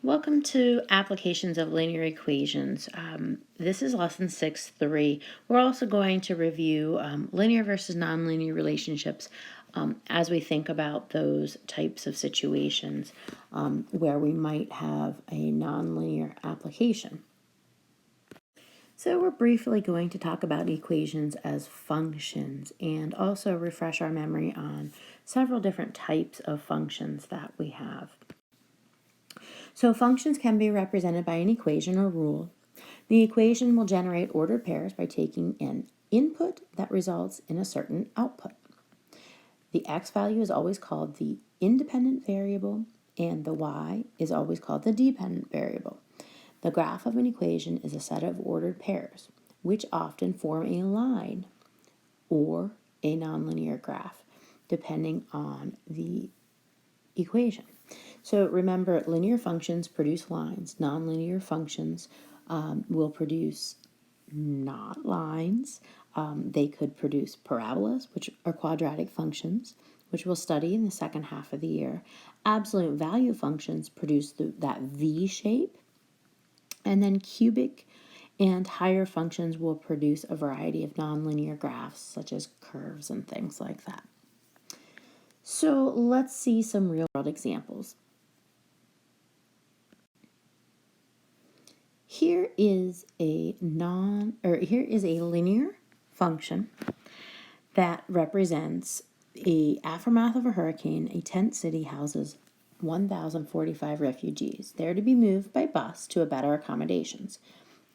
Welcome to Applications of Linear Equations. This is lesson 6.3. We're also going to review linear versus nonlinear relationships as we think about those types of situations where we might have a nonlinear application. So we're briefly going to talk about equations as functions and also refresh our memory on several different types of functions that we have. So functions can be represented by an equation or rule. The equation will generate ordered pairs by taking an input that results in a certain output. The x value is always called the independent variable, and the y is always called the dependent variable. The graph of an equation is a set of ordered pairs, which often form a line or a nonlinear graph, depending on the equation. So remember, linear functions produce lines. Nonlinear functions will produce not lines. They could produce parabolas, which are quadratic functions, which we'll study in the second half of the year. Absolute value functions produce that V shape. And then cubic and higher functions will produce a variety of nonlinear graphs, such as curves and things like that. So let's see some real-world examples. Here is a linear function that represents a aftermath of a hurricane. A tent city houses 1,045 refugees. They're to be moved by bus to a better accommodations.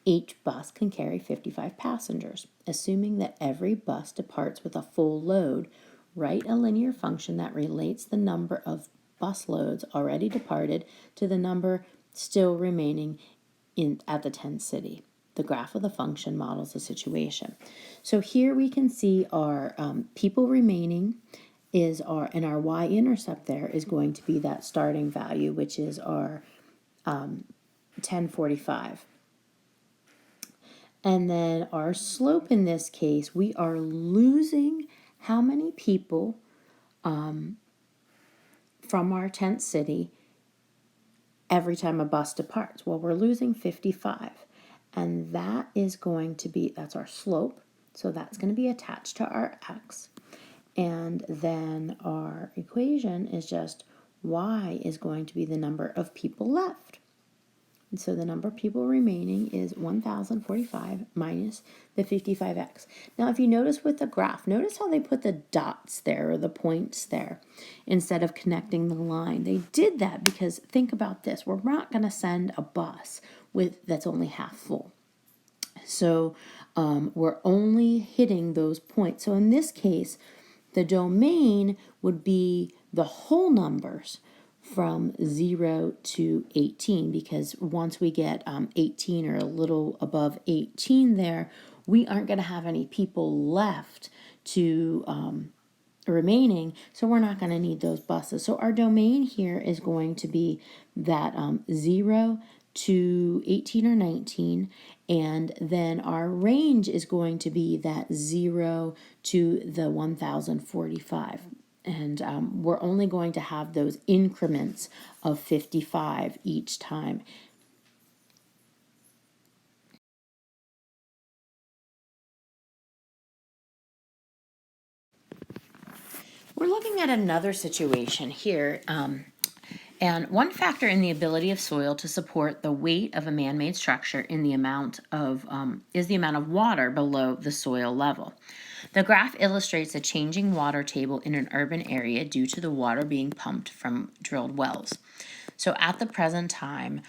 Each bus can carry 55 passengers. Assuming that every bus departs with a full load, write a linear function that relates the number of bus loads already departed to the number still remaining at the tent city. The graph of the function models the situation. So here we can see our people remaining and our y-intercept there is going to be that starting value, which is our 1045. And then our slope in this case, we are losing how many people from our tent city every time a bus departs. Well, we're losing 55. And that is going to be, that's our slope. So that's going to be attached to our x. And then our equation is just y is going to be the number of people left. And so the number of people remaining is 1,045 minus the 55x. Now, if you notice with the graph, notice how they put the dots there or the points there instead of connecting the line. They did that because think about this. We're not going to send a bus that's only half full. So we're only hitting those points. So in this case, the domain would be the whole numbers from 0 to 18, because once we get 18 or a little above 18 there, we aren't going to have any people left to remaining, so we're not going to need those buses. So our domain here is going to be that 0 to 18 or 19, and then our range is going to be that 0 to the 1,045. And we're only going to have those increments of 55 each time. We're looking at another situation here. And one factor in the ability of soil to support the weight of a man-made structure is the amount of water below the soil level. The graph illustrates a changing water table in an urban area due to the water being pumped from drilled wells. So at the present time,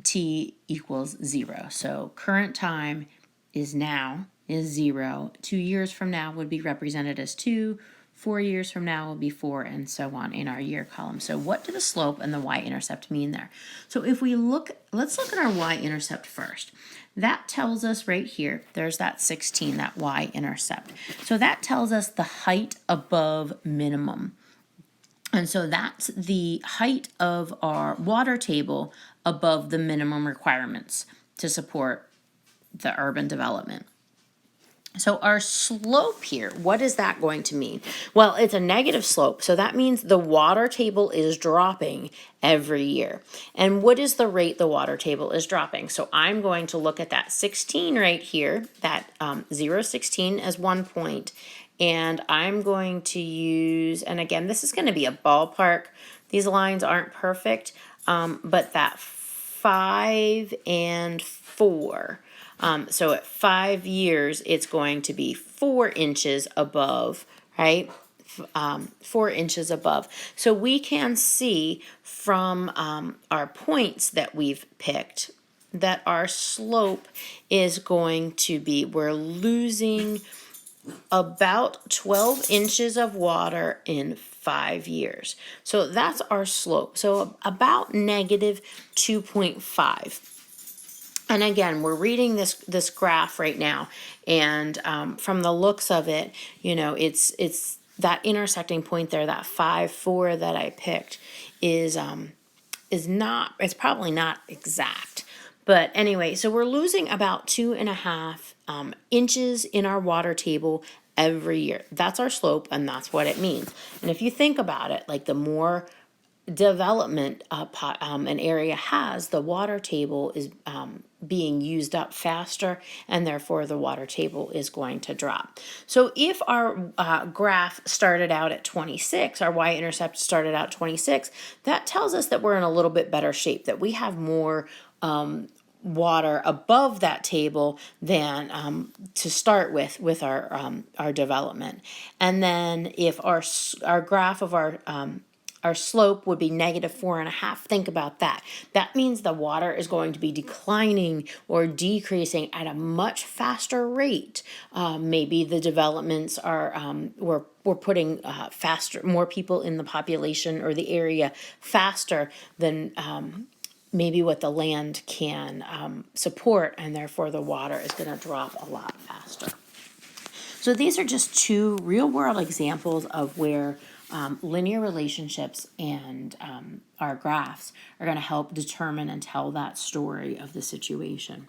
t equals 0. So current time is 0. 2 years from now would be represented as 2. 4 years from now will be 4, and so on in our year column. So what do the slope and the y-intercept mean there? So if we let's look at our y-intercept first. That tells us right here, there's that 16, that y-intercept. So that tells us the height above minimum. And so that's the height of our water table above the minimum requirements to support the urban development. So our slope here, what is that going to mean? Well, it's a negative slope. So that means the water table is dropping every year. And what is the rate the water table is dropping? So I'm going to look at that 16 right here, that 0, 16 as 1 point. And I'm going to use, and again, this is going to be a ballpark. These lines aren't perfect, but that 5 and 4. So at 5 years, it's going to be 4 inches above, right? 4 inches above. So we can see from our points that we've picked that our slope is going to be, we're losing about 12 inches of water in 5 years. So that's our slope. So about negative 2.5. And again, we're reading this graph right now, and from the looks of it, you know, it's that intersecting point there, that 5, 4 that I picked, is not. It's probably not exact, but anyway, so we're losing about 2.5 inches in our water table every year. That's our slope, and that's what it means. And if you think about it, like the more development an area has, the water table is being used up faster, and therefore the water table is going to drop. So if our graph started out at 26, our y-intercept started out 26, that tells us that we're in a little bit better shape, that we have more water above that table than to start with our development. And then if our graph of our slope would be negative 4.5. Think about that. That means the water is going to be declining or decreasing at a much faster rate. Maybe the developments are, we're putting more people in the population or the area faster than maybe what the land can support, and therefore the water is going to drop a lot faster. So these are just 2 real world examples of where linear relationships and our graphs are going to help determine and tell that story of the situation.